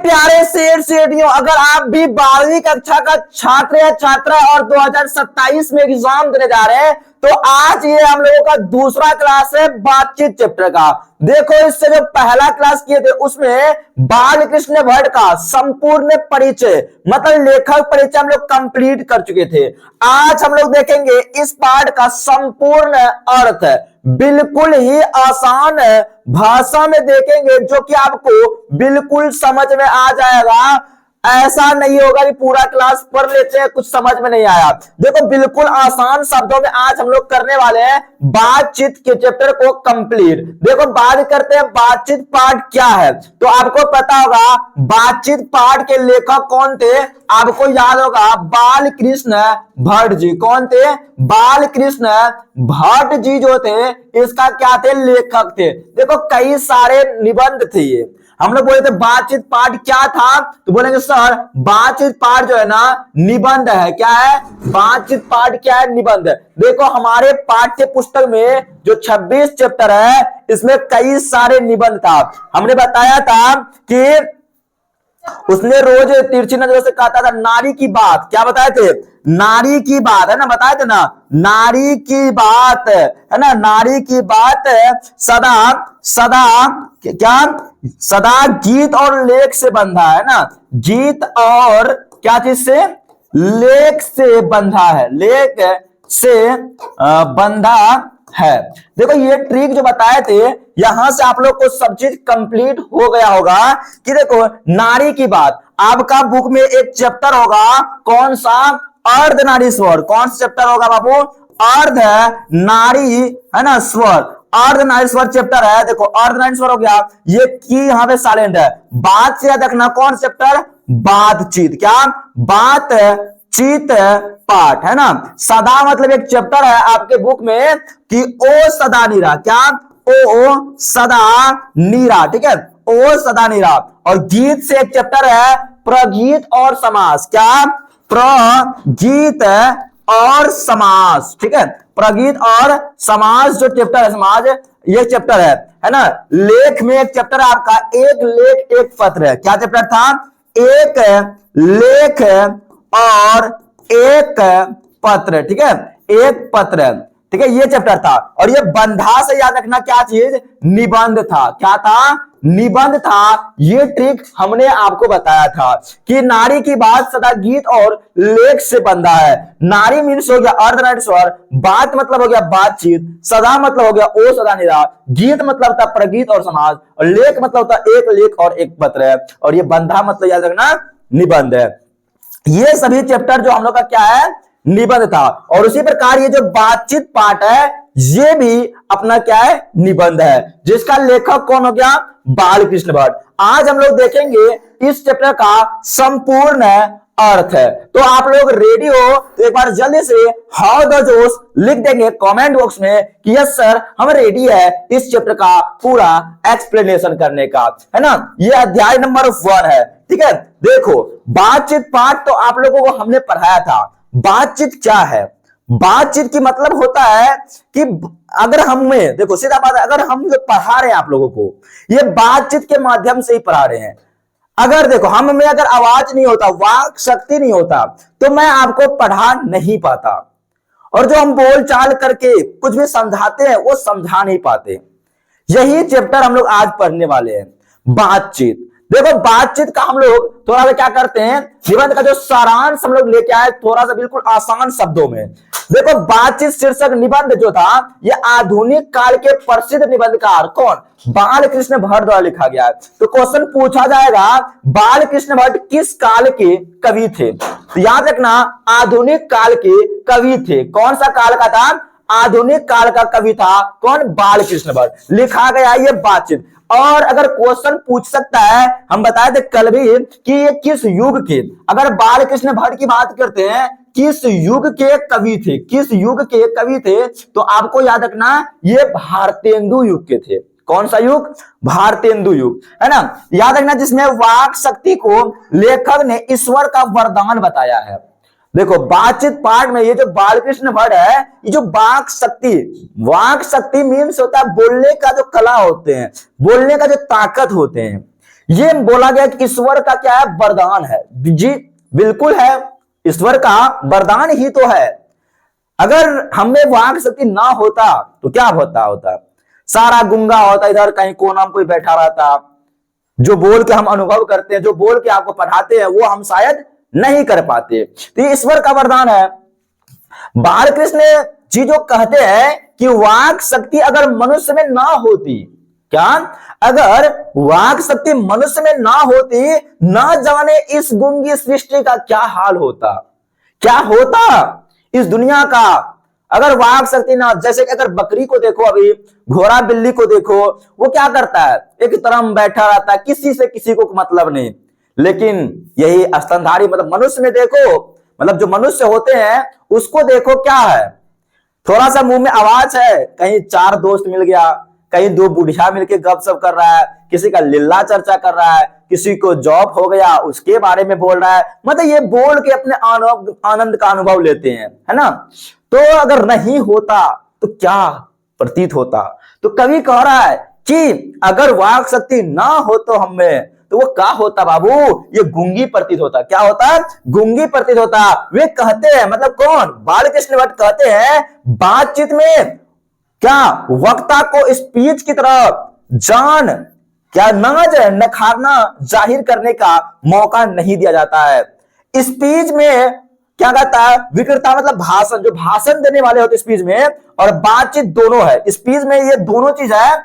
प्यारे शेर शेरियों, अगर आप भी 12वीं कक्षा का छात्र या छात्रा और 2027 में एग्जाम देने जा रहे हैं तो आज ये हम लोगों का दूसरा क्लास है बातचीत चैप्टर का। देखो इससे जो पहला क्लास किए थे उसमें बाल कृष्ण भट्ट का संपूर्ण परिचय मतलब लेखक परिचय हम लोग कंप्लीट कर चुके थे। आज हम लोग देखेंगे इस पाठ का संपूर्ण अर्थ, बिल्कुल ही आसान भाषा में देखेंगे जो कि आपको बिल्कुल समझ में आ जाएगा। ऐसा नहीं होगा कि पूरा क्लास पढ़ लेते हैं कुछ समझ में नहीं आया। देखो बिल्कुल आसान शब्दों में आज हम लोग करने वाले हैं बातचीत के चैप्टर को कंप्लीट। देखो बात करते हैं बातचीत पाठ क्या है, तो आपको पता होगा बातचीत पाठ के लेखक कौन थे। आपको याद होगा बाल कृष्ण भट्ट जी। कौन थे? बाल कृष्ण भट्ट जी जो थे इसका क्या थे? लेखक थे। देखो कई सारे निबंध थे ये। हम लोग बोले थे बातचीत पाठ क्या था, तो बोलेंगे सर बातचीत पाठ जो है ना निबंध है। क्या है? बातचीत पाठ क्या है? निबंध। देखो हमारे पाठ्य पुस्तक में जो 26 चैप्टर है इसमें कई सारे निबंध था। हमने बताया था कि उसने रोज तिरछी नजरों से कहता था नारी की बात। क्या बताए थे? नारी की बात है ना, बताए थे ना, नारी की बात है ना, नारी की बात सदा सदा क्या सदा गीत और लेख से बंधा है ना, गीत और क्या चीज से? लेख से बंधा है, लेख से बंधा है। देखो ये ट्रिक जो बताए थे यहां से आप लोग को सब चीज कंप्लीट हो गया होगा कि देखो नारी की बात आपका बुक में एक चैप्टर होगा। कौन सा? अर्धनारीश्वर। कौन सा चैप्टर होगा बाबू? अर्ध नारी है ना स्वर, अर्धनारीश्वर चैप्टर है। देखो अर्धनारीश्वर हो गया, ये की यहां पे साइलेंट है। बात से याद रखना कौन चैप्टर? बातचीत। क्या? बातचीत पाठ है ना। सदा मतलब एक चैप्टर है आपके बुक में कि ओ सदा नीरा। क्या? ओ सदा नीरा, ठीक है, ओ सदा नीरा। और गीत से एक चैप्टर है प्रगीत और समास। क्या? प्रगीत और समास, ठीक है, प्रगीत और समास जो चैप्टर है, समाज ये चैप्टर है ना। लेख में एक चैप्टर है आपका एक लेख एक पत्र है। क्या चैप्टर था? एक लेख और एक पत्र, ठीक है, एक पत्र, ठीक है, ये चैप्टर था। और ये बंधा से याद रखना क्या चीज? निबंध था। क्या था? निबंध था। ये ट्रिक हमने आपको बताया था कि नारी की बात सदा गीत और लेख से बंधा है। नारी मीन्स हो गया अर्धनारीश्वर, बात मतलब हो गया बातचीत, सदा मतलब हो गया ओ सदा निरा, गीत मतलब था प्रगीत और समाज, और लेख मतलब था एक लेख और एक पत्र है, और ये बंधा मतलब याद रखना निबंध है। ये सभी चैप्टर जो हम लोग का क्या है? निबंध था। और उसी प्रकार ये जो बातचीत पाठ है ये भी अपना क्या है? निबंध है, जिसका लेखक कौन हो गया? बाल कृष्ण भट्ट। आज हम लोग देखेंगे इस चैप्टर का संपूर्ण अर्थ है। तो आप लोग रेडी हो तो एक बार जल्दी से हाउ द जोश लिख देंगे कमेंट बॉक्स में कि यस सर हम रेडी है इस चैप्टर का पूरा एक्सप्लेनेशन करने का, है ना। ये अध्याय नंबर 1 है, ठीक है। देखो बातचीत पाठ तो आप लोगों को हमने पढ़ाया था। बातचीत क्या है? बातचीत की मतलब होता है कि अगर हमें देखो सीधा बात है, अगर हम जो पढ़ा रहे हैं आप लोगों को ये बातचीत के माध्यम से ही पढ़ा रहे हैं। अगर देखो हम में अगर आवाज नहीं होता, वाक शक्ति नहीं होता तो मैं आपको पढ़ा नहीं पाता, और जो हम बोल चाल करके कुछ भी समझाते हैं वो समझा नहीं पाते। यही चैप्टर हम लोग आज पढ़ने वाले हैं, बातचीत। देखो बातचीत का हम लोग थोड़ा सा क्या करते हैं, निबंध का जो सारांश हम लोग लेके आए थोड़ा सा बिल्कुल आसान शब्दों में। देखो बातचीत शीर्षक निबंध जो था ये आधुनिक काल के प्रसिद्ध निबंधकार कौन? बाल कृष्ण भट्ट द्वारा लिखा गया है। तो क्वेश्चन पूछा जाएगा बाल कृष्ण भट्ट किस काल के कवि थे? तो याद रखना आधुनिक काल के कवि थे। कौन सा काल का था? आधुनिक काल का कवि था कौन? बाल कृष्ण भट्ट। लिखा गया ये बातचीत। और अगर क्वेश्चन पूछ सकता है, हम बताए थे कल भी कि ये किस युग के, अगर बाल कृष्ण भट्ट की बात करते हैं किस युग के कवि थे, किस युग के कवि थे, तो आपको याद रखना ये भारतेंदु युग के थे। कौन सा युग? भारतेंदु युग, है ना। याद रखना जिसमें वाक शक्ति को लेखक ने ईश्वर का वरदान बताया है। देखो बातचीत पाठ में ये जो बालकृष्ण भट्ट है, ये जो वाक शक्ति मीन्स होता है बोलने का जो कला होते हैं, बोलने का जो ताकत होते हैं, ये बोला गया कि ईश्वर का क्या है, वरदान है। जी बिल्कुल है, ईश्वर का वरदान ही तो है। अगर हमें वाक शक्ति ना होता तो क्या होता, सारा गुंगा होता, इधर कहीं कोना में कोई बैठा रहता। जो बोल के हम अनुभव करते हैं, जो बोल के आपको पढ़ाते हैं, वो हम शायद नहीं कर पाते। तो ये ईश्वर का वरदान है। बालकृष्ण जी जो कहते हैं कि वाक शक्ति अगर मनुष्य में ना होती, क्या, अगर वाक शक्ति मनुष्य में ना होती, ना जाने इस गूंगी सृष्टि का क्या हाल होता, क्या होता इस दुनिया का। अगर वाक शक्ति ना, जैसे कि अगर बकरी को देखो, अभी घोड़ा बिल्ली को देखो, वो क्या करता है, एक तरह बैठा रहता है, किसी से किसी को मतलब नहीं। लेकिन यही स्तनधारी मतलब मनुष्य में देखो, मतलब जो मनुष्य होते हैं उसको देखो, क्या है, थोड़ा सा मुंह में आवाज है, कहीं चार दोस्त मिल गया, कहीं दो बुढ़िया मिलके गपशप कर रहा है, किसी का लीला चर्चा कर रहा है, किसी को जॉब हो गया उसके बारे में बोल रहा है, मतलब ये बोल के अपने आनंद का अनुभव लेते हैं, है ना। तो अगर नहीं होता तो क्या प्रतीत होता। तो कवि कह रहा है कि अगर वाक शक्ति ना हो तो हमें, तो वो क्या होता बाबू, ये गूंगी प्रतीत होता। क्या होता, गूंगी प्रतीत होता। वे कहते हैं, मतलब कौन, बालकृष्ण भट्ट कहते हैं, बातचीत में क्या वक्ता को स्पीच की तरफ जान, क्या नाज नखारना जाहिर करने का मौका नहीं दिया जाता है। स्पीच में क्या कहता है, विकृता मतलब भाषण, जो भाषण देने वाले होते स्पीच में, और बातचीत दोनों है। स्पीच में ये दोनों चीज है,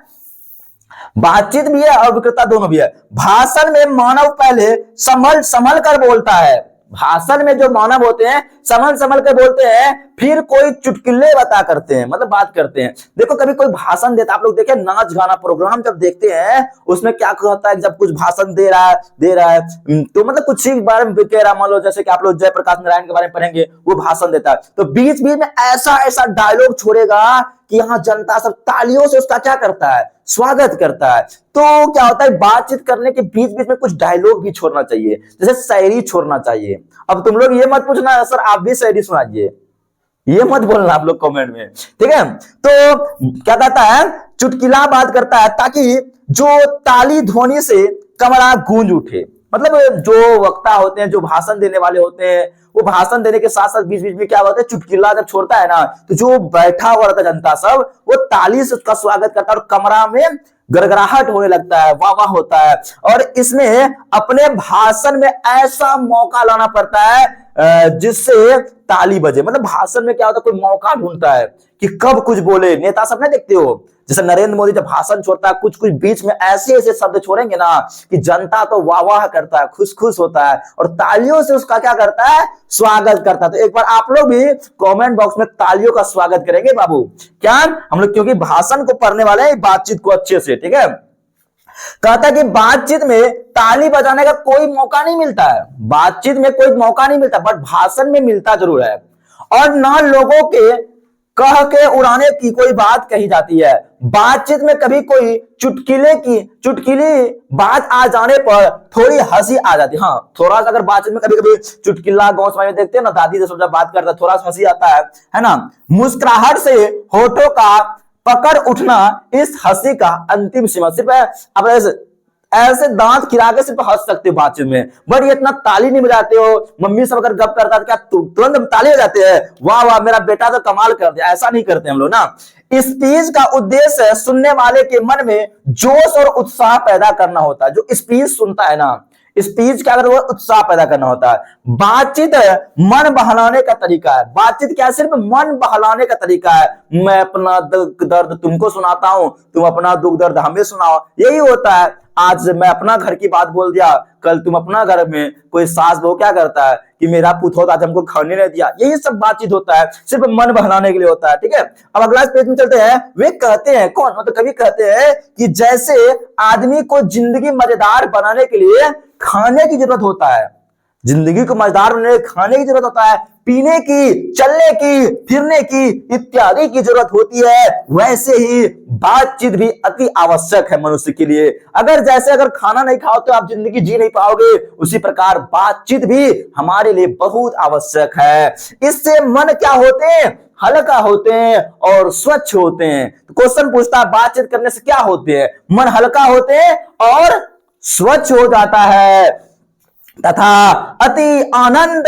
बातचीत भी है और विकृता दोनों भी है। भाषण में मानव पहले संभल संभल कर बोलता है, भाषण में जो मानव होते हैं संभल संभल कर बोलते हैं, फिर कोई चुटकुले बता करते हैं, मतलब बात करते हैं। देखो कभी कोई भाषण देता, आप लोग देखे नाच गाना प्रोग्राम जब देखते हैं, उसमें क्या होता है, जब कुछ भाषण दे रहा है तो मतलब कुछ ही बारे में कह रहा, मान लो जैसे कि आप लोग जयप्रकाश नारायण के बारे में पढ़ेंगे, वो भाषण देता है, तो बीच बीच में ऐसा ऐसा डायलॉग छोड़ेगा कि यहाँ जनता सब तालियों से उसका क्या करता है, स्वागत करता है। तो क्या होता है, बातचीत करने के बीच बीच में कुछ डायलॉग भी छोड़ना चाहिए, जैसे शायरी छोड़ना चाहिए। अब तुम लोग ये मत पूछना सर आप भी शायरी सुनाइए, ये मत बोलना आप लोग कमेंट में, ठीक है। तो क्या कहता है, चुटकिला बात करता है ताकि जो ताली ध्वनि से कमरा गूंज उठे। मतलब जो वक्ता होते हैं, जो भाषण देने वाले होते हैं, वो भाषण देने के साथ साथ बीच बीच में क्या होता है, चुटकिला जब छोड़ता है ना, तो जो बैठा हुआ रहता जनता सब, वो ताली से उसका स्वागत करता है और कमरा में गड़गड़ाहट होने लगता है, वाह वाह होता है। और इसमें अपने भाषण में ऐसा मौका लाना पड़ता है जिससे ताली बजे। मतलब भाषण में क्या होता है, कोई मौका ढूंढता है कि कब कुछ बोले। नेता सब नहीं देखते हो, जैसे नरेंद्र मोदी जब भाषण छोड़ता है, कुछ कुछ बीच में ऐसे ऐसे शब्द छोड़ेंगे ना कि जनता तो वाह वाह करता है, खुश खुश होता है और तालियों से उसका क्या करता है, स्वागत करता है। तो एक बार आप लोग भी कमेंट बॉक्स में तालियों का स्वागत करेंगे बाबू, क्या हम लोग, क्योंकि भाषण को पढ़ने वाले हैं बातचीत को अच्छे से, ठीक है। कहता है कि बातचीत में ताली बजाने का कोई मौका नहीं मिलता है, बातचीत में कोई मौका नहीं मिलता, बट भाषण में मिलता जरूर है। और ना लोगों के कह के उड़ाने की कोई बात कही जाती है। बातचीत में कभी कोई चुटकीली बात आ जाने पर थोड़ी हंसी आ जाती है। हाँ, थोड़ा सा अगर बातचीत में कभी कभी चुटकिला गांव समाज में देखते हैं ना, दादी से जब बात करता है थोड़ा सा हंसी आता है ना। मुस्कुराहट से होठों का पकड़ उठना इस हंसी का अंतिम सीमा। सिर्फ अब ऐसे दांत खिला के सिर्फ हंस सकते हो बातचीत में, बट ये इतना ताली नहीं बजाते हो। मम्मी सब अगर गप करता है क्या तुरंत ताली हो जाते हैं, वाह वाह मेरा बेटा तो कमाल कर दिया, ऐसा नहीं करते हम लोग ना। स्पीच का उद्देश्य सुनने वाले के मन में जोश और उत्साह पैदा करना होता है। जो स्पीच सुनता है ना, स्पीच का अगर वो उत्साह पैदा करना होता है। बातचीत मन बहलाने का तरीका है। बातचीत क्या, सिर्फ मन बहलाने का तरीका है। मैं अपना दुख दर्द तुमको सुनाता हूं, तुम अपना दुख दर्द हमें सुनाओ, यही होता है। आज मैं अपना घर की बात बोल दिया, कल तुम अपना घर में कोई सास बहू क्या करता है कि मेरा पुतौद आज हमको खाने नहीं दिया, यही सब बातचीत होता है, सिर्फ मन बहलाने के लिए होता है, ठीक है। अब अगला पेज में चलते हैं। वे कहते हैं, कौन, मतलब कवि कहते हैं कि जैसे आदमी को जिंदगी मजेदार बनाने के लिए खाने की जरूरत होता है, जिंदगी को मजेदार बनाने के लिए खाने की जरूरत होता है, पीने की, चलने की, फिरने की इत्यादि की जरूरत होती है, वैसे ही बातचीत भी अति आवश्यक है मनुष्य के लिए। अगर खाना नहीं खाओ तो आप जिंदगी जी नहीं पाओगे, उसी प्रकार बातचीत भी हमारे लिए बहुत आवश्यक है। इससे मन क्या होते हैं, हल्का होते हैं और स्वच्छ होते हैं। तो क्वेश्चन पूछता है बातचीत करने से क्या होते हैं, मन हल्का होते हैं और स्वच्छ हो जाता है तथा अति आनंद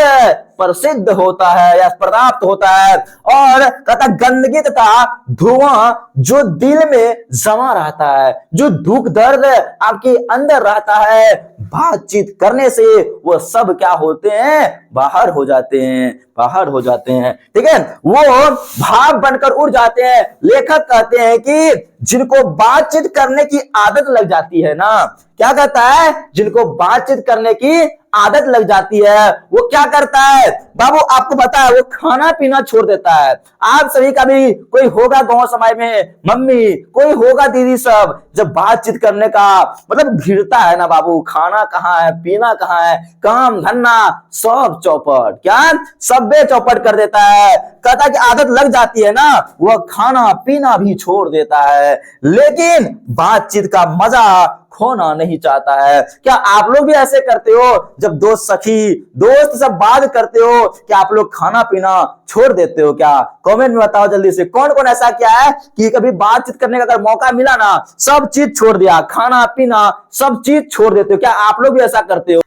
प्रसिद्ध होता है या प्राप्त होता है। और तथा गंदगी तथा धुआं जो दिल में जमा रहता है, जो दुख दर्द आपके अंदर रहता है, बातचीत करने से वो सब क्या होते हैं, बाहर हो जाते हैं, बाहर हो जाते हैं। ठीक है, वो भाव बनकर उड़ जाते हैं। लेखक कहते हैं कि जिनको बातचीत करने की आदत लग जाती है ना, क्या कहता है, जिनको बातचीत करने की आदत लग जाती है वो क्या करता है बाबू, आपको पता है, वो खाना पीना छोड़ देता है। आप सभी का भी कोई होगा गांव समाज में, मम्मी कोई होगा, दीदी, सब जब बातचीत करने का मतलब घिरता है ना बाबू, खाना कहाँ है, पीना कहाँ है, काम धंधा सब चौपट, क्या सब चौपट कर देता है। कहता कि आदत लग जाती है ना, वह खाना पीना भी छोड़ देता है, लेकिन बातचीत का मजा खोना नहीं चाहता है। क्या आप लोग भी ऐसे करते हो, जब दोस्त सखी दोस्त सब बात करते हो, क्या आप लोग खाना पीना छोड़ देते हो क्या? कमेंट में बताओ जल्दी से, कौन कौन ऐसा क्या है कि कभी बातचीत करने का अगर मौका मिला ना, सब चीज छोड़ दिया, खाना पीना सब चीज छोड़ देते हो? क्या आप लोग भी ऐसा करते हो?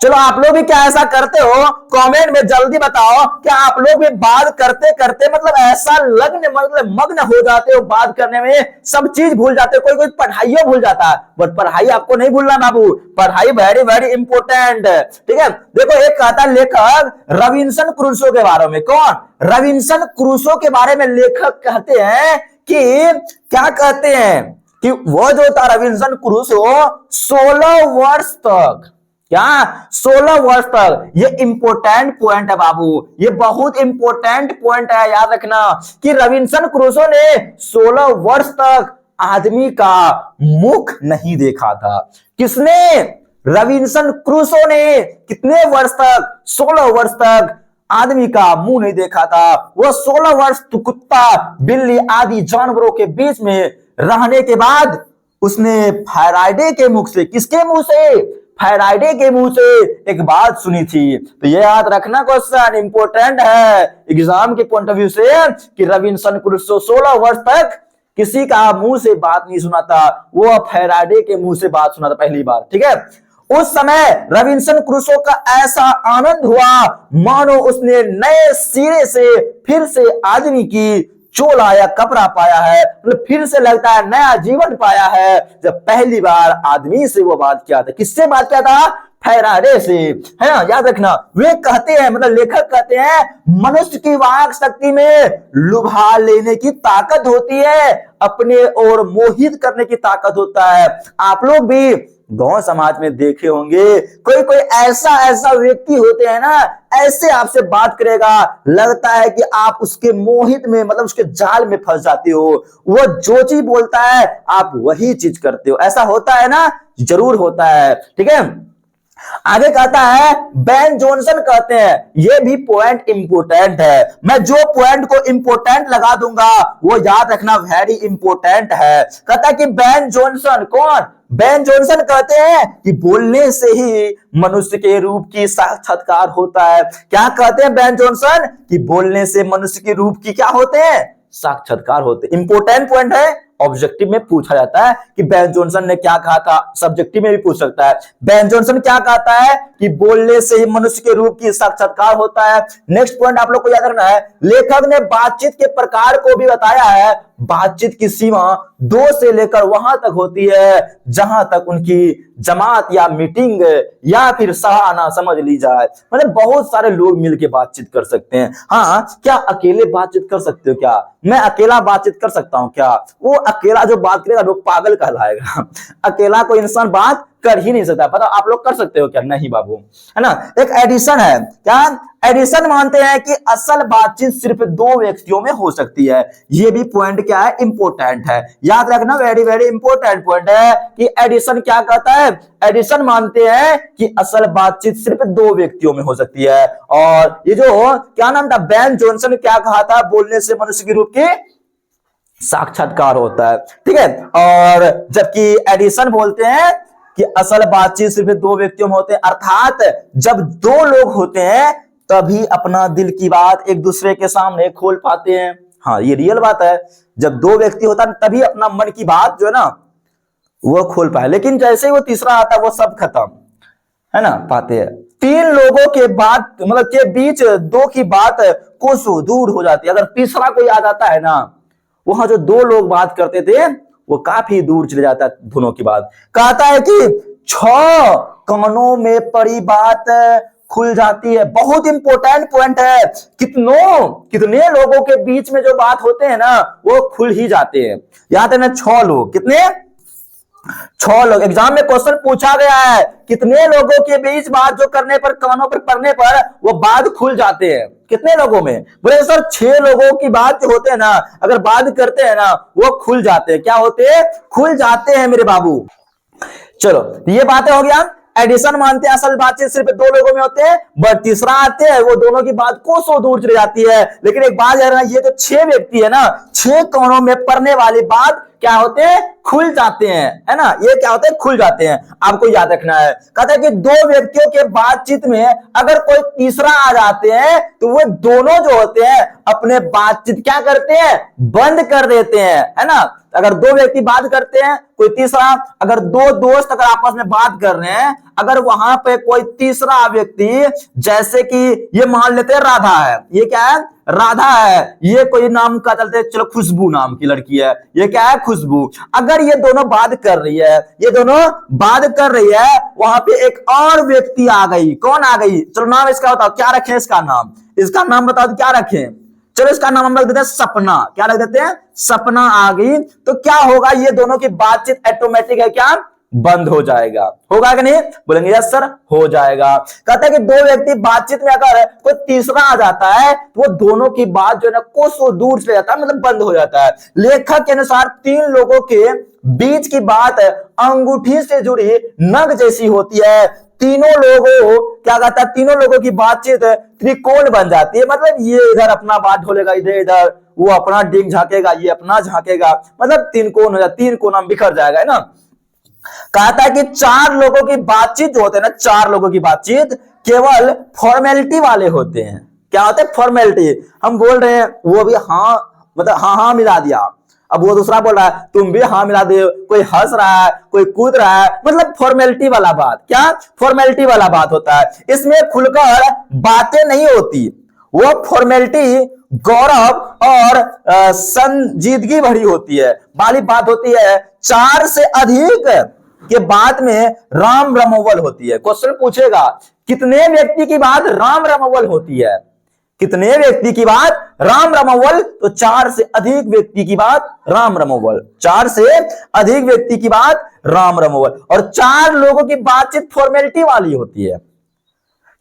चलो आप लोग भी क्या ऐसा करते हो, कमेंट में जल्दी बताओ। क्या आप लोग भी बात करते करते मतलब ऐसा मग्न हो जाते हो बात करने में, सब चीज भूल जाते हो? कोई कोई पढ़ाइयों भूल जाता है, बट पढ़ाई आपको नहीं भूलना बाबू, पढ़ाई वेरी वेरी इंपोर्टेंट। ठीक है, देखो एक कहता लेखक रॉबिन्सन क्रूसो के बारे में, कौन, रॉबिन्सन क्रूसो के बारे में लेखक कहते हैं कि क्या कहते हैं कि वो जो था रॉबिन्सन क्रूसो 16 वर्ष तक, क्या 16 वर्ष तक, ये इंपोर्टेंट पॉइंट है बाबू, ये बहुत इंपोर्टेंट पॉइंट है, याद रखना कि रॉबिन्सन क्रूसो ने 16 वर्ष तक आदमी का मुख नहीं देखा था। किसने? रॉबिन्सन क्रूसो ने कितने वर्ष तक? 16 वर्ष तक आदमी का मुंह नहीं देखा था। वो 16 वर्ष तो कुत्ता बिल्ली आदि जानवरों के बीच में रहने के बाद उसने फैराडे के मुख से, किसके मुंह से? फैराडे के मुंह से एक बात सुनी थी। तो ये याद रखना, क्वेश्चन इंपोर्टेंट है एग्जाम के पॉइंट ऑफ व्यू से, कि रॉबिन्सन क्रूसो 16 वर्ष तक किसी का मुंह से बात नहीं सुना था, वो फैराडे के मुंह से बात सुना था पहली बार। ठीक है, उस समय रॉबिन्सन क्रूसो का ऐसा आनंद हुआ मानो उसने नए सिरे से फिर से आदमी की चोला या कपड़ा पाया है, मतलब फिर से लगता है नया जीवन पाया है, जब पहली बार आदमी से वो बात किया था। किससे बात किया था? फैराडे से, है ना, याद रखना। वे कहते हैं, मतलब लेखक कहते हैं, मनुष्य की वाक शक्ति में लुभा लेने की ताकत होती है, अपने ओर मोहित करने की ताकत होता है। आप लोग भी गांव समाज में देखे होंगे, कोई कोई ऐसा व्यक्ति होते हैं ना, ऐसे आपसे बात करेगा, लगता है कि आप उसके मोहित में, मतलब उसके जाल में फंस जाते हो। वो जो चीज बोलता है आप वही चीज करते हो। ऐसा होता है ना? जरूर होता है। ठीक है, आगे कहता है, बेन जॉनसन कहते हैं, ये भी पॉइंट इंपोर्टेंट है, मैं जो पॉइंट को इंपोर्टेंट लगा दूंगा वो याद रखना वेरी इंपोर्टेंट है। कहता है कि बेन जॉनसन, कौन? बेन जॉनसन कहते हैं कि बोलने से ही मनुष्य के रूप की साक्षात्कार होता है। क्या कहते हैं बेन जॉनसन? कि बोलने से मनुष्य के रूप की क्या होते हैं? साक्षात्कार होते। इंपोर्टेंट पॉइंट है, ऑब्जेक्टिव में पूछा जाता है कि बेन जॉनसन ने क्या कहा था, सब्जेक्टिव में भी पूछ सकता है। बेन जॉनसन क्या कहता है कि बोलने से ही मनुष्य के रूप की साक्षात्कार होता है। नेक्स्ट पॉइंट आप लोग को याद रखना है, लेखक ने बातचीत के प्रकार को भी बताया है। बातचीत की सीमा 2 से लेकर वहां तक होती है जहां तक उनकी जमात या मीटिंग या फिर सराहना समझ ली जाए, मतलब बहुत सारे लोग मिलकर बातचीत कर सकते हैं। हाँ, क्या अकेले बातचीत कर सकते हो? क्या मैं अकेला बातचीत कर सकता हूं? क्या वो अकेला जो बात करेगा वो पागल कहलाएगा। अकेला कोई इंसान बात कर ही नहीं सकता। पता आप लोग कर सकते हो क्या? नहीं बाबू, है ना। एक एडिशन है, क्या एडिशन मानते हैं कि असल बातचीत सिर्फ 2 व्यक्तियों में हो सकती है। ये भी पॉइंट क्या है? इंपोर्टेंट है, याद रखना, वेरी वेरी इंपोर्टेंट पॉइंट है कि एडिशन क्या कहता है। एडिशन मानते हैं कि असल बातचीत सिर्फ 2 व्यक्तियों में हो सकती है। और ये जो क्या नाम था, बेन जॉनसन ने क्या कहा था? बोलने से मनुष्य के रूप की साक्षात्कार होता है। ठीक है, और जबकि एडिशन बोलते हैं कि असल बातचीत सिर्फ 2 व्यक्तियों में होते हैं, अर्थात जब 2 लोग होते हैं तभी अपना दिल की बात एक दूसरे के सामने खोल पाते हैं। हाँ, ये रियल बात है, जब 2 व्यक्ति होता है तभी अपना मन की बात जो है ना वो खोल पाए, लेकिन जैसे ही वो तीसरा आता है वो सब खत्म, है ना, पाते हैं। तीन लोगों के बात मतलब के बीच दो की बात कोसों दूर हो जाती है। अगर तीसरा कोई आ जाता है ना, वहां जो दो लोग बात करते थे वो काफी दूर चले जाता है दोनों की बात। कहता है कि 6 कानों में पड़ी बात खुल जाती है। बहुत इंपॉर्टेंट पॉइंट है। कितने लोगों के बीच में जो बात होते हैं ना वो खुल ही जाते हैं। याद है ना, 6 लोग, कितने, 6 लोग। एग्जाम में क्वेश्चन पूछा गया है कितने लोगों के बीच बात जो करने पर, कानों पर पड़ने पर वो बात खुल जाते हैं, कितने लोगों में? बोले सर 6 लोगों की बात जो होते हैं ना, अगर बात करते हैं ना वो खुल जाते हैं। क्या होते हैं? खुल जाते हैं मेरे बाबू। चलो ये बातें हो गया। एडिशन मानते हैं असल बातचीत सिर्फ 2 लोगों में होते हैं, बट तीसरा आते हैं वो दोनों की बात कोसों दूर चली जाती है। लेकिन एक बात है, ये जो 6 व्यक्ति है ना, 6 कोनों में पड़ने वाली बात क्या होते हैं? खुल जाते हैं, है ना। ये क्या होते हैं? खुल जाते हैं। आपको याद रखना है। कहता है कि 2 व्यक्तियों के बातचीत में अगर कोई तीसरा आ जाते हैं तो वो दोनों जो होते हैं अपने बातचीत क्या करते हैं? बंद कर देते हैं, है ना। अगर 2 व्यक्ति बात करते हैं, कोई तीसरा, अगर 2 दोस्त अगर आपस में बात कर रहे हैं, अगर वहां पे कोई तीसरा व्यक्ति, जैसे कि ये मान लेते हैं राधा है, ये क्या है? राधा है। ये कोई नाम का चलते, चलो खुशबू नाम की लड़की है, ये क्या है? खुशबू। अगर ये दोनों बात कर रही है, ये दोनों बात कर रही है, वहां पे एक और व्यक्ति आ गई। कौन आ गई? चलो नाम इसका बताओ, क्या रखें इसका नाम? इसका नाम बताओ क्या रखें? चलो इसका नाम हम रख देते हैं सपना। क्या रख देते हैं? सपना आ गई। तो क्या होगा? ये दोनों की बातचीत ऑटोमेटिक है क्या? बंद हो जाएगा। होगा कि नहीं? बोलेंगे यस सर, हो जाएगा। कहता है कि 2 व्यक्ति बातचीत में अगर कोई तीसरा आ जाता है तो वो दोनों की बात जो है ना कोसों दूर चले जाता है, मतलब बंद हो जाता है। लेखक के अनुसार 3 लोगों के बीच की बात अंगूठी से जुड़ी नग जैसी होती है। तीनों लोगों क्या कहता है? तीनों लोगों की बातचीत त्रिकोण बन जाती है। मतलब ये इधर अपना बात ढोलेगा, इधर वो अपना डिंग झाकेगा, ये अपना झाकेगा, मतलब 3 कोण हो जाए, 3 कोना बिखर जाएगा, है ना। कहता है कि 4 लोगों की बातचीत जो होते हैं ना, 4 लोगों की बातचीत केवल फॉर्मेलिटी वाले होते हैं। क्या होते हैं? फॉर्मेलिटी। हम बोल रहे हैं, वो भी हाँ, मतलब हाँ हाँ मिला दिया। अब वो दूसरा बोल रहा है, तुम भी हाँ मिला दे। कोई हंस रहा है, कोई कूद रहा है, मतलब फॉर्मेलिटी वाला बात। क्या? फॉर्मेलिटी वाला बात होता है। इसमें खुलकर बातें नहीं होती। वो फॉर्मेलिटी गौरव और संजीदगी भरी होती है, वाली बात होती है। 4 से अधिक के बात में राम रमोवल होती है। क्वेश्चन पूछेगा कितने व्यक्ति की बात राम रमोवल होती है? कितने व्यक्ति की बात राम रमोवल? तो 4 से अधिक व्यक्ति की बात राम रमोवल। 4 से अधिक व्यक्ति की बात राम रमोवल। और 4 लोगों की बातचीत फॉर्मेलिटी वाली होती है,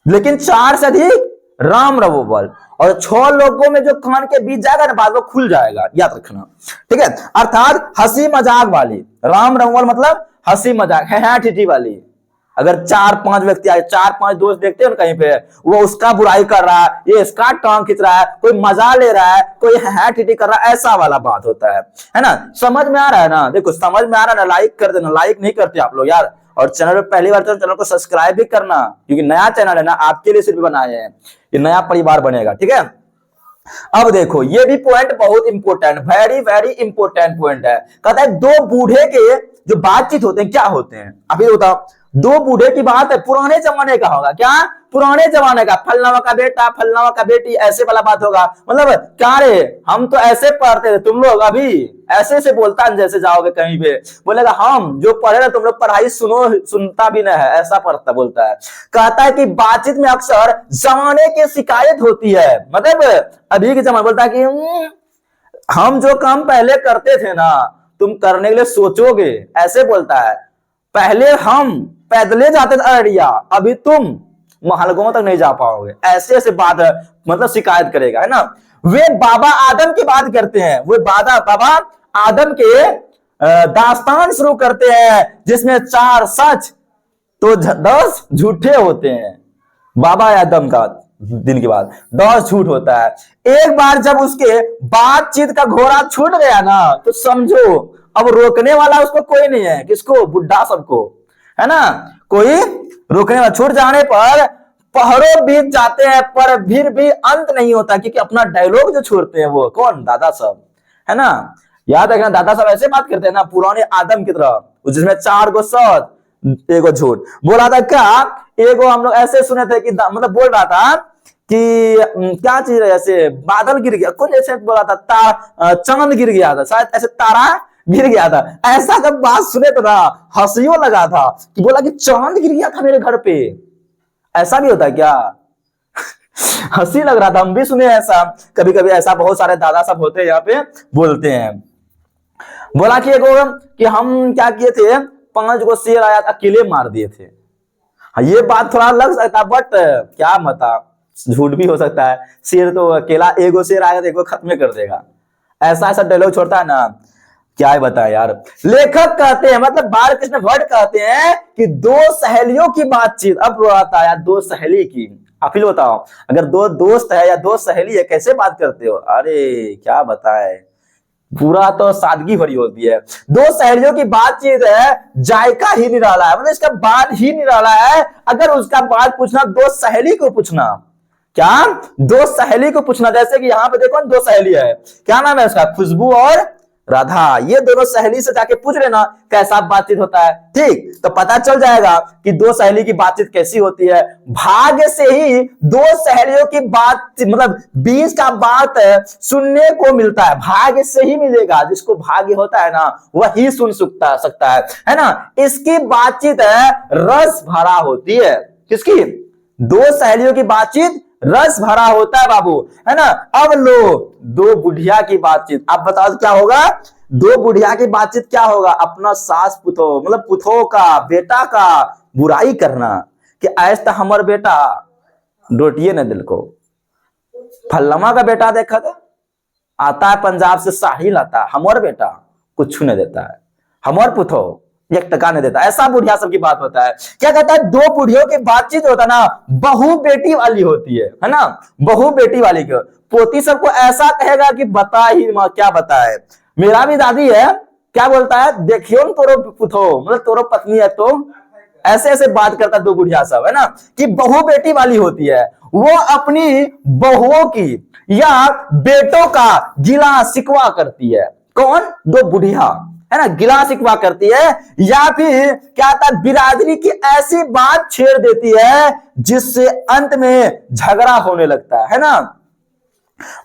लेकिन 4 से अधिक राम रमोवल। और 6 लोगों में जो कान के बीच जाएगा ना बात, वो खुल जाएगा। याद रखना, ठीक है। अर्थात हंसी मजाक वाली। राम रमोवल मतलब हंसी मजाक है ठीठी वाली। अगर 4-5 व्यक्ति आए, 4-5 दोस्त देखते हैं कहीं पे, वो उसका बुराई कर रहा है, ये इसका टांग खींच रहा है, कोई मजा ले रहा है, कोई है ठीठी कर रहा है, ऐसा वाला बात होता है ना। समझ में आ रहा है ना? देखो समझ में आ रहा है ना? लाइक कर देना। लाइक नहीं करते आप लोग यार। और चैनल पे पहली बार तो चैनल को सब्सक्राइब भी करना, क्योंकि नया चैनल है ना, आपके लिए सिर्फ बनाए हैं। ये नया परिवार बनेगा, ठीक है। अब देखो ये भी पॉइंट बहुत important, very very important point है। कहता है 2 बूढ़े के जो बातचीत होते हैं क्या होते हैं? अभी बताओ। 2 बूढ़े की बात है, पुराने जमाने का होगा। क्या? पुराने जमाने का। फलनावा का बेटा, फलनावा का बेटी, ऐसे वाला बात होगा। मतलब क्या रे, हम तो ऐसे पढ़ते थे, तुम लोग अभी ऐसे से बोलता है जैसे जाओगे कहीं पे। बोलेगा हम जो पढ़े ना, तुम लोग पढ़ाई सुनता भी नहीं है, ऐसा पढ़ता बोलता है। कहता है कि बातचीत में अक्सर जमाने की शिकायत होती है। मतलब अभी के जमाने बोलता है कि हम जो काम पहले करते थे ना, तुम करने के लिए सोचोगे, ऐसे बोलता है। पहले हम पैदले जाते थे अररिया, अभी तुम महलगांव तक नहीं जा पाओगे, ऐसे ऐसे बात है, मतलब शिकायत करेगा, है ना। वे बाबा आदम की बात करते हैं। वे बाबा आदम के दास्तान शुरू करते हैं, जिसमें 4 सच तो 10 झूठे होते हैं। बाबा आदम का दिन के बाद 10 झूठ होता है। एक बार जब उसके बातचीत का घोड़ा छूट गया ना, तो समझो अब रोकने वाला उसको कोई नहीं है। किसको? बुढ़ा सबको, है ना। कोई रोकने वाला, छूट जाने पर पहरों बीत जाते हैं, पर फिर भी अंत नहीं होता, क्योंकि अपना डायलॉग जो छोड़ते हैं वो कौन? दादा साहब, है ना। याद रखना, दादा साहब ऐसे बात करते हैं ना, पुराने आदम की तरह। जिसमें 4 गो सच एगो झूठ। बोला था क्या, एगो हम लोग ऐसे सुने थे कि मतलब बोल रहा था कि क्या चीज है, ऐसे बादल गिर गया, कुछ ऐसे बोला था, चांद गिर गया था, शायद ऐसे तारा गिर गया था। ऐसा जब बात सुने तो ना हंसियों लगा था कि बोला कि चांद गिर गया था मेरे घर पे। ऐसा भी होता है क्या? हंसी लग रहा था, हम भी सुने ऐसा, कभी कभी ऐसा बहुत सारे दादा सब होते हैं यहाँ पे बोलते हैं। बोला कि एगो कि हम क्या किए थे, 5 गो शेर आया था, अकेले मार दिए थे। हाँ, ये बात थोड़ा लग सकता, बट क्या मता, झूठ भी हो सकता है। शेर तो अकेला, एगो शेर आएगा तो एगो खत्म कर देगा। ऐसा ऐसा डायलॉग छोड़ता है ना, क्या बताएं यार। लेखक कहते हैं, मतलब बालकृष्ण भट्ट कहते हैं कि 2 सहेलियों की बातचीत। अब आता है यार 2 सहेली की, आप ही बताओ, अगर 2 दोस्त है या 2 सहेली है, कैसे बात करते हो? अरे क्या बताए, पूरा तो सादगी भरी होती है। 2 सहेलियों की बातचीत है, जायका ही निराला है, मतलब इसका बात ही निराला है। अगर उसका बात पूछना 2 सहेली को पूछना, क्या 2 सहेली को पूछना, जैसे कि यहाँ पे देखो 2 सहेली है, क्या नाम है उसका, खुशबू और राधा। ये दोनों सहेली से जाके पूछ लेना कैसा बातचीत होता है, ठीक, तो पता चल जाएगा कि 2 सहेली की बातचीत कैसी होती है। भाग्य से ही 2 सहेलियों की बात, मतलब 20 का बात सुनने को मिलता है, भाग्य से ही मिलेगा। जिसको भाग्य होता है ना वही सुन सकता है ना। इसकी बातचीत है रस भरा होती है। किसकी? 2 सहेलियों की बातचीत रस भरा होता है बाबू, है ना। अब लो 2 बुढ़िया की बातचीत, आप बताओ क्या होगा? 2 बुढ़िया की बातचीत क्या होगा? अपना सास पुतो, मतलब पुतो का, बेटा का बुराई करना कि ऐसा हमर बेटा रोटिए न दिल को, फल्लमा का बेटा देखा था, आता है पंजाब से साड़ी लाता, हमर बेटा कुछ नहीं देता है, हमर पुतो 1 टका नहीं देता। ऐसा बुढ़िया सब की बात होता है। क्या कहता है, 2 बुढ़ियों की बातचीत होता है ना, बहू बेटी वाली होती है ना, बहू बेटी वाली को। पोती सबको ऐसा कहेगा कि बता ही मां, क्या बताए। मेरा भी दादी है, क्या बोलता है, देखियो न तोरो पुतो, मतलब तोरो पत्नी है, तो ऐसे ऐसे बात करता 2 बुढ़िया सब, है ना, कि बहू बेटी वाली होती है। वो अपनी बहुओं की या बेटों का गिला शिकवा करती है। कौन? 2 बुढ़िया, है ना, गिला शिकवा करती है, या फिर क्या था, बिरादरी की ऐसी बात छेड़ देती है जिससे अंत में झगड़ा होने लगता है ना।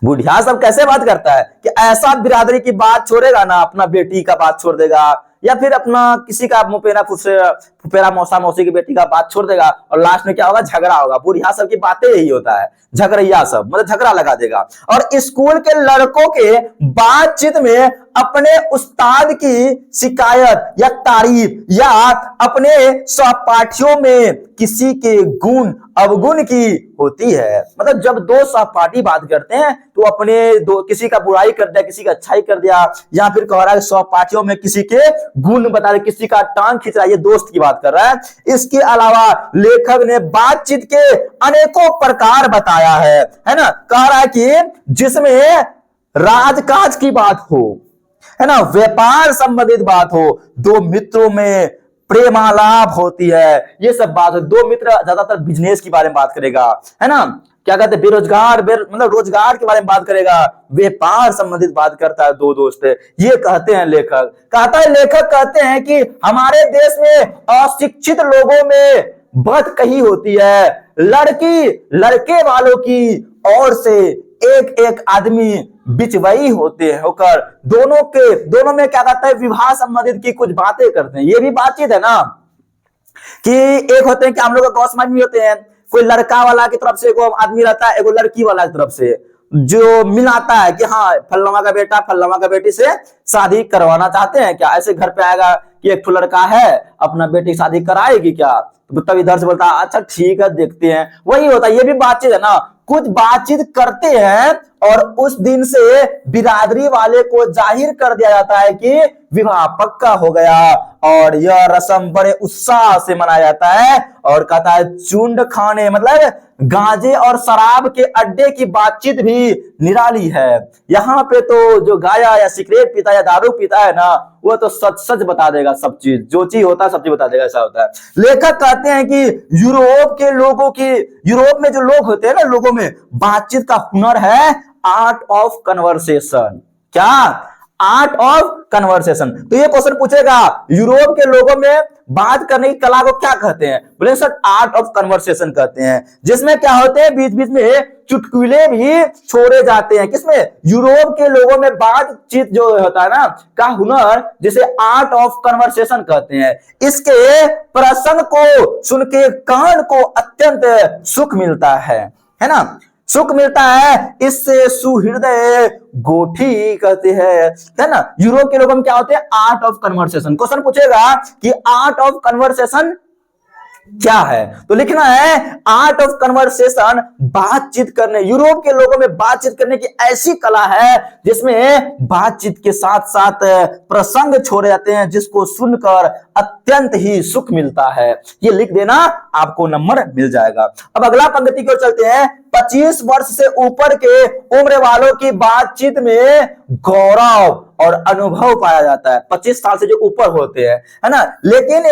बुढ़िया सब कैसे बात करता है कि ऐसा बिरादरी की बात छोड़ेगा ना, अपना बेटी का बात छोड़ देगा, या फिर अपना किसी का मुपेरा फुफेरा मौसा मौसी की बेटी का बात छोड़ देगा, और लास्ट में क्या होगा, झगड़ा होगा। बुढ़िया सब की बातें यही होता है, झगड़िया सब, मतलब झगड़ा लगा देगा। और स्कूल के लड़कों के बातचीत में अपने उस्ताद की शिकायत या तारीफ, या अपने सहपाठियों में किसी के गुण अवगुण की होती है। मतलब जब 2 सहपाठी बात करते हैं तो अपने किसी का बुराई कर दिया, किसी का अच्छाई कर दिया, या फिर कह रहा है सहपाठियों में किसी के गुण बता रहे, किसी का टांग खींच रहा है, ये दोस्त की बात कर रहा है। इसके अलावा लेखक ने बातचीत के अनेकों प्रकार बताया है ना। कह रहा है कि जिसमें राजकाज की बात हो, है ना, व्यापार संबंधित बात हो, 2 मित्रों में प्रेमालाप होती है, ये सब बात हो। 2 मित्र ज्यादातर बिजनेस के बारे में बात करेगा, है ना, क्या कहते हैं, बेरोजगार मतलब रोजगार के बारे में बात करेगा, व्यापार संबंधित बात करता है 2 दोस्त, ये कहते हैं लेखक। लेखक कहते हैं कि हमारे देश में अशिक्षित लोगों में बद कही होती है, लड़की लड़के वालों की ओर से एक आदमी बिचवई होते हैं, होकर दोनों में क्या कहता है, विवाह संबंधित की कुछ बातें करते हैं। ये भी बातचीत है ना, कि एक होते हैं कि हम लोग गांव समाज में होते हैं, कोई लड़का वाला की तरफ से एगो आदमी रहता है, एगो लड़की वाला की तरफ से जो मिलाता है कि हाँ फल्लमा का बेटा फल्लमा का बेटी से शादी करवाना चाहते हैं क्या। ऐसे घर पे आएगा कि एक लड़का है, अपना बेटी शादी कराएगी क्या, तो तब इधर से बोलता है अच्छा ठीक है देखते हैं। वही होता है, ये भी बातचीत है ना, कुछ बातचीत करते हैं और उस दिन से बिरादरी वाले को जाहिर कर दिया जाता है कि विवाह पक्का हो गया, और यह रस्म बड़े उत्साह से मनाया जाता है। और कहता है चुंड खाने, मतलब गांजे और शराब के अड्डे की बातचीत भी निराली है। यहाँ पे तो जो गाया या सिगरेट पीता या दारू पीता है ना, वो तो सच सच बता देगा, सब चीज जो चीज होता है सब चीज बता देगा, ऐसा होता है। लेखक कहते हैं कि यूरोप में जो लोग होते हैं ना, लोगों में बातचीत का हुनर है, आर्ट ऑफ कन्वर्सेशन। क्या आर्ट ऑफ कन्वर्सेशन। तो ये क्वेश्चन पूछेगा यूरोप के लोगों में बात करने की कला को क्या कहते हैं? बोले सर आर्ट ऑफ कन्वर्सेशन कहते हैं, जिसमें क्या होते हैं बीच बीच में चुटकुले भी छोड़े जाते हैं। किसमें? यूरोप के लोगों में बातचीत जो होता है ना का हुनर, जिसे आर्ट ऑफ कन्वर्सेशन कहते हैं। इसके प्रसंग को सुन के कान को अत्यंत सुख मिलता है ना, सुख मिलता है, इससे सुहृदय गोठी कहते हैं, है ना। यूरोप के लोगों में क्या होते हैं? Art of conversation. क्वेश्चन पूछेगा कि आर्ट ऑफ कन्वर्सेशन क्या है, तो लिखना है आर्ट ऑफ कन्वर्सेशन बातचीत करने, यूरोप के लोगों में बातचीत करने की ऐसी कला है जिसमें बातचीत के साथ साथ प्रसंग छोड़े जाते हैं, जिसको सुनकर अत्यंत ही सुख मिलता है। ये लिख देना, आपको नंबर मिल जाएगा। अब अगला पंक्ति की ओर चलते हैं। 25 वर्ष से ऊपर के उम्र वालों की बातचीत में गौरव और अनुभव पाया जाता है। 25 साल से जो ऊपर होते हैं, है ना, लेकिन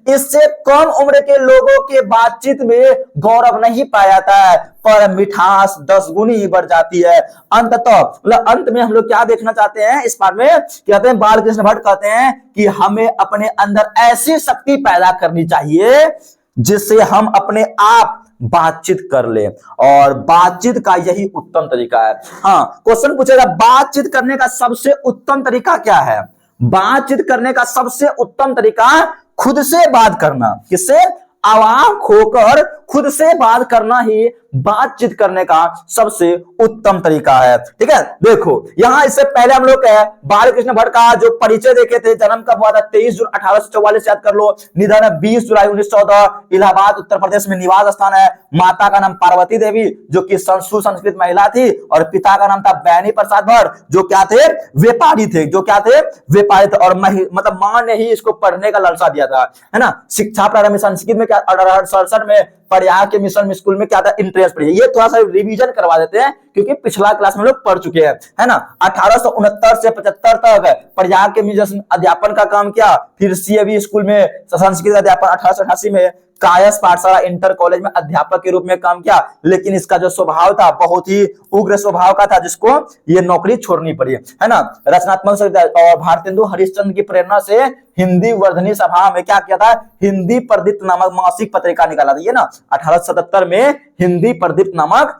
इससे कम उम्र के लोगों के बातचीत में गौरव नहीं पाया जाता है, पर मिठास 10 गुनी ही बढ़ जाती है। अंततः मतलब अंत में हम लोग क्या देखना चाहते हैं इस पाठ में? कहते हैं बाल कृष्ण भट्ट कहते हैं कि हमें अपने अंदर ऐसी शक्ति पैदा करनी चाहिए जिससे हम अपने आप बातचीत कर ले, और बातचीत का यही उत्तम तरीका है। हाँ, क्वेश्चन पूछेगा बातचीत करने का सबसे उत्तम तरीका क्या है? बातचीत करने का सबसे उत्तम तरीका खुद से बात करना। किससे? अवाक होकर खुद से बात करना ही बातचीत करने का सबसे उत्तम तरीका है। ठीक है, देखो यहां इससे पहले हम लोग बाल कृष्ण भट्ट का जो परिचय देखे थे, जन्म कब हुआ था? 23 जून 1844, याद कर लो। निधन 20 जुलाई 1914, इलाहाबाद उत्तर प्रदेश में निवास स्थान है। माता का नाम पार्वती देवी, जो कि सुसंस्कृत महिला थी, और पिता का नाम था बैनी प्रसाद भट्ट, जो क्या थे? व्यापारी थे। जो क्या थे? व्यापारी थे। और मतलब मां ने ही इसको पढ़ने का लालसा दिया था, है ना। शिक्षा प्रारंभ संस्कृत में क्या 1867 में प्रयाग के मिशन स्कूल में क्या था? इंट्रेंस पढ़ी। ये थोड़ा सा रिवीजन करवा देते हैं क्योंकि पिछला क्लास में लोग पढ़ चुके हैं, है ना। 1869 से 75 तक प्रयाग के मिशन अध्यापन का काम किया। फिर सीएवी स्कूल में संस्कृत अध्यापन 1888 में, कायस पाठशाला इंटर कॉलेज में अध्यापक के रूप में काम किया। लेकिन इसका जो स्वभाव था बहुत ही उग्र स्वभाव का था, जिसको ये नौकरी छोड़नी पड़ी, है ना। रचनात्मक और भारतेंदु हरिश्चंद्र की प्रेरणा से हिंदी वर्धनी सभा में क्या किया था? हिंदी प्रदीप्त नामक मासिक पत्रिका निकाला था। ये ना 1877 में हिंदी प्रदीप्त नामक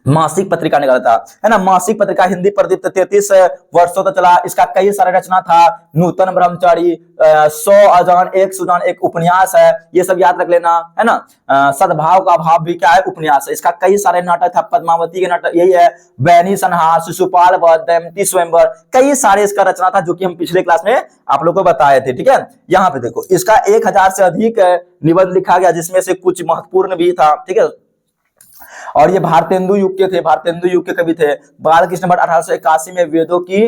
मासिक पत्रिका निकाला था, है ना। मासिक पत्रिका हिंदी प्रदीप्त 33 वर्षों तक चला। इसका कई सारे रचना था। नूतन ब्रह्मचारी, 100 अजान, एक सुजान, एक उपन्यास है। ये सब याद रख लेना, है ना। सद्भाव का भाव भी क्या है? उपन्यास है। इसका कई सारे नाटक था। पद्मावती के नाटक यही है। बैनी संहार, शिशुपाल वध, दमयंती स्वयंवर, कई सारे इसका रचना था, जो कि हम पिछले क्लास में आप लोग को बताए थे। ठीक है, यहाँ पे देखो इसका 1000 से अधिक निबंध लिखा गया, जिसमें से कुछ महत्वपूर्ण भी था। ठीक है, और ये भारतेंदु युग के थे, भारतेंदु युग के कवि थे। बाल कृष्ण भट्ट 1881 में वेदों की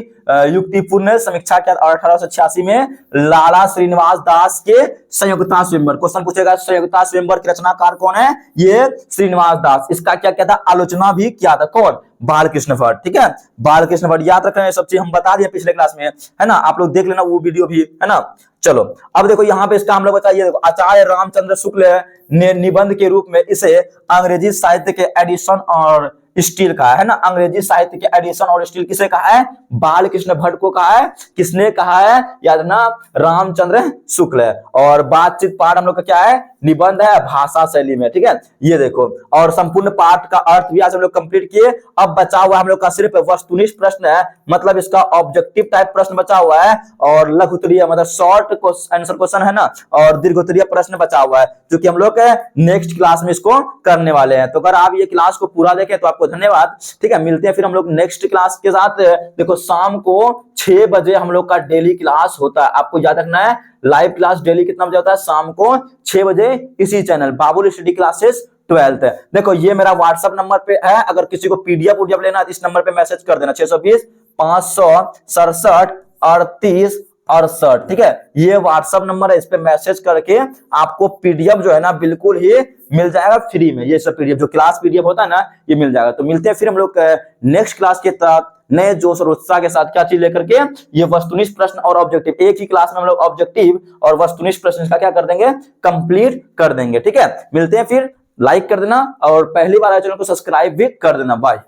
युक्तिपूर्ण समीक्षा किया और 1886 में लाला श्रीनिवास दास के संयुक्ता स्वयंवर। क्वेश्चन पूछेगा संयुक्ता स्वयंवर के रचनाकार कौन है? ये श्रीनिवास दास। इसका क्या क्या था? आलोचना भी किया था। कौन? बाल कृष्ण भट्ट। ठीक है, बाल कृष्ण भट्ट याद रखना, सब चीज हम बता दिए पिछले क्लास में, है ना। आप लोग देख लेना वो वीडियो भी, है ना। चलो अब देखो यहाँ पे इसका हम लोग बताइए। आचार्य रामचंद्र शुक्ल ने निबंध के रूप में इसे अंग्रेजी साहित्य के एडिशन और स्टील कहा है ना। अंग्रेजी साहित्य के एडिशन और स्टील किसे कहा है? बाल कृष्ण भट्ट को कहा है। किसने कहा है? याद ना, रामचंद्र शुक्ल है। और बातचीत पाठ हम लोग का क्या है? निबंध है भाषा शैली में। ठीक है, ये देखो, और संपूर्ण पाठ का अर्थ भी आज हम लोग कंप्लीट किए। अब बचा हुआ हम लोग का सिर्फ वस्तुनिष्ठ प्रश्न है, मतलब इसका ऑब्जेक्टिव टाइप प्रश्न बचा हुआ है, और लघुत्तरीय मतलब शॉर्ट आंसर क्वेश्चन है ना, और दीर्घोत्तरीय प्रश्न बचा हुआ है, जो कि हम लोग नेक्स्ट क्लास में इसको करने वाले हैं। तो अगर आप ये क्लास को पूरा देखें तो आपको धन्यवाद। ठीक है, मिलते हैं फिर हम लोग नेक्स्ट क्लास के साथ। देखो शाम को 6 बजे हम लोग का डेली क्लास होता है। आपको याद रखना है लाइव क्लास डेली कितना बजे होता है? शाम को 6 बजे इसी चैनल बाबुल स्टडी क्लासेस 12th। देखो ये मेरा व्हाट्सएप नंबर पे है, अगर किसी को पीडीएफ लेना है तो इस नंबर पे मैसेज कर देना 620 567 38 68। ठीक है, ये व्हाट्सएप नंबर है, इस पे मैसेज करके आपको पीडीएफ जो है ना बिल्कुल ही मिल जाएगा फ्री में। ये सब पीडीएफ जो क्लास पीडीएफ होता है ना, ये मिल जाएगा। तो मिलते हैं फिर हम लोग नेक्स्ट क्लास के तहत नए जोश और उत्साह के साथ। क्या चीज लेकर के? ये वस्तुनिष्ठ प्रश्न और ऑब्जेक्टिव, एक ही क्लास में हम लोग ऑब्जेक्टिव और वस्तुनिष्ठ प्रश्न का क्या कर देंगे? कंप्लीट कर देंगे। ठीक है, मिलते हैं फिर। लाइक कर देना और पहली बार आए चैनल को सब्सक्राइब भी कर देना। बाय।